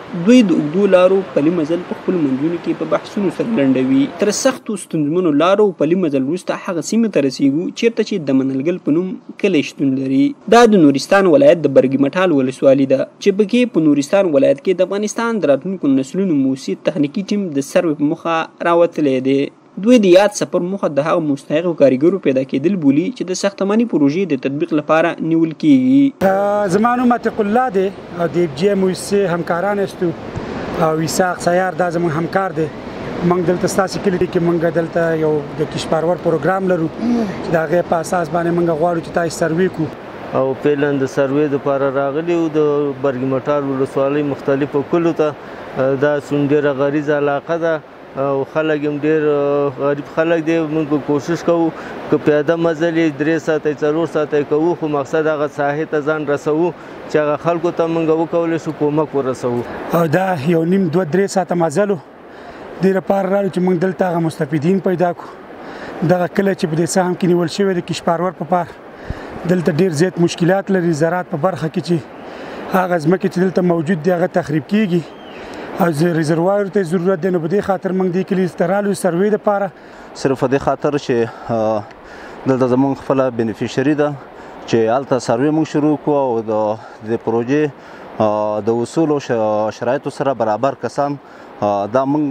دوی د اوږدو لارو پلي مزل په خپلو منځونو کې په بحثونو سره لنډوي. تر سختو ستونزمنو لارو پلي مزل وروسته هغه سیمې ته رسیږو چیرته چې د منلګل په نوم کلی شتون لري. دا د نورستان ولایت د برګي مټال ولسوالي ده چې پکې په نورستان ولایت کې د افغانستان د راتلونکو نسلونو موثر تخنیکي ټیم د سروې په مخه راوتلی دی. دوی د یاد سفر موخه د هغه مستحقو کارګرو پیدا کېدل بولي چې د ساختماني پروژې د تطبیق لپاره نیول کېږي. زما نوم عتیق الله دی او د اف جی موسسې همکاران استو او اسحاق سیار دا زموږ همکار دی. موږ دلته ستاسو کلي کې موږ دلته یو د کشپارور پروګرام لرو چې د هغې په اساس باندې موږ غواړو چې تاسو سروې کړو او فعلا د سروې دپاره راغلي وو د برګي مټال ولسوالۍ مختلفو کلو ته. دا ډېره غریزه علاقه ده او خلک هم ډېر غریب خلک دی. موږ کوشش کوو که پیاده مزل یې 3 ساعته 4 ساعته کوو خو مقصد هغه ساحې ته ځان رسوو چې هغه خلکو ته موږ وکولی شو کومک ورسوو. او دا یو نیم 2-3 ساعته مزل و دې لپاره راغلو چې موږ دلته هغه مستفیدین پیدا کړو. دغه کلی چې په دې سهم کې نیول شوی د کشپارور په پار دلته ډېر زیات مشکلات لري. زراعت په برخه کې چې هغه ځمکې چې دلته موجود دی هغه تخریب کېږي او ریزروار ته ضرورت دی. نو په دې خاطر موږ دې کلي ته رالو سروې دپاره صرف په دې خاطر چې دلته زموږ خپله بینیفیشري ده چې هلته سروې موږ شروع کړو او د پروژې د اصولو شرایطو سره برابر کسان دا موږ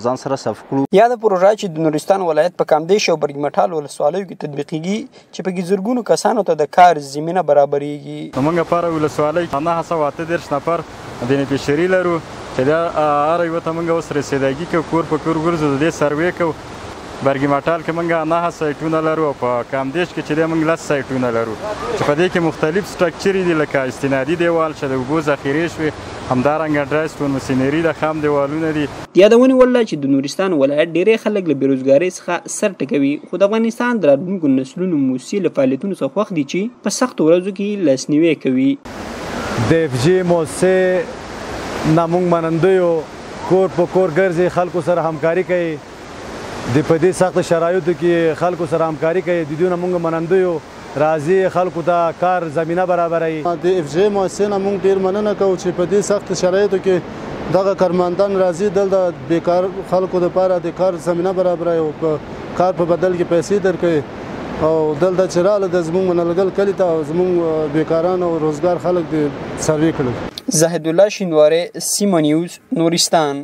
ځان سره صف کړو. یاده پروژه چې د نورستان ولایت په کامدیش او برګي مټال ولسوالیو کې تطبیقیږي چې پکې زرګونو کسانو ته د کار زمینه برابریږي. موږ لپاره ولسوالۍ 938 نفر بینیفیشري لرو چې دا هر یوه ته موږ اوس رسیدګي کوو کور په کور ګرځو د دې سروې کوو. برګي مټال کې موږ 9 سایټونه لرو او په کامدیش کې چې دی موږ 10 سایټونه لرو چې په دې کې مختلف سټرکچرې دي لکه استنادي دیوال چې د اوبو ذخیرې شوې همدارنګه ډرای سټون مسینري د خام دیوالونه دي. یادونې وړ چې د نورستان ولایت ډېری خلک له بېروزګارۍ څخه سر ټکوي خو د افغانستان د راتلونکو نسلونو موثر له فعالیتونو څخه خوښ دي چې په سختو ورځو کې لاسنیوی کوي. د اف جی موسسې نه موږ منندویو کور په کور ګرځي خلکو سره همکاري کوي. د په دې سخت شرایطو کې خلکو سره همکاري کوي. د دوی نه موږ منندویو راځي خلکو ته کار زمینه برابروي. د اف جی موسسې نه موږ ډېر مننه کوو چې په دې سخت شرایطو کې دغه کارمندان راځي دلته بیکار خلکو دپاره د کار زمینه برابروي او په کار په بدل کې پیسې درکوي او دلته چې راغله د زموږ منلګل کلي ته زموږ بیکاران او روزګار خلک د سروې کړل. زاهد الله شینواری، سیما نیوز، نورستان.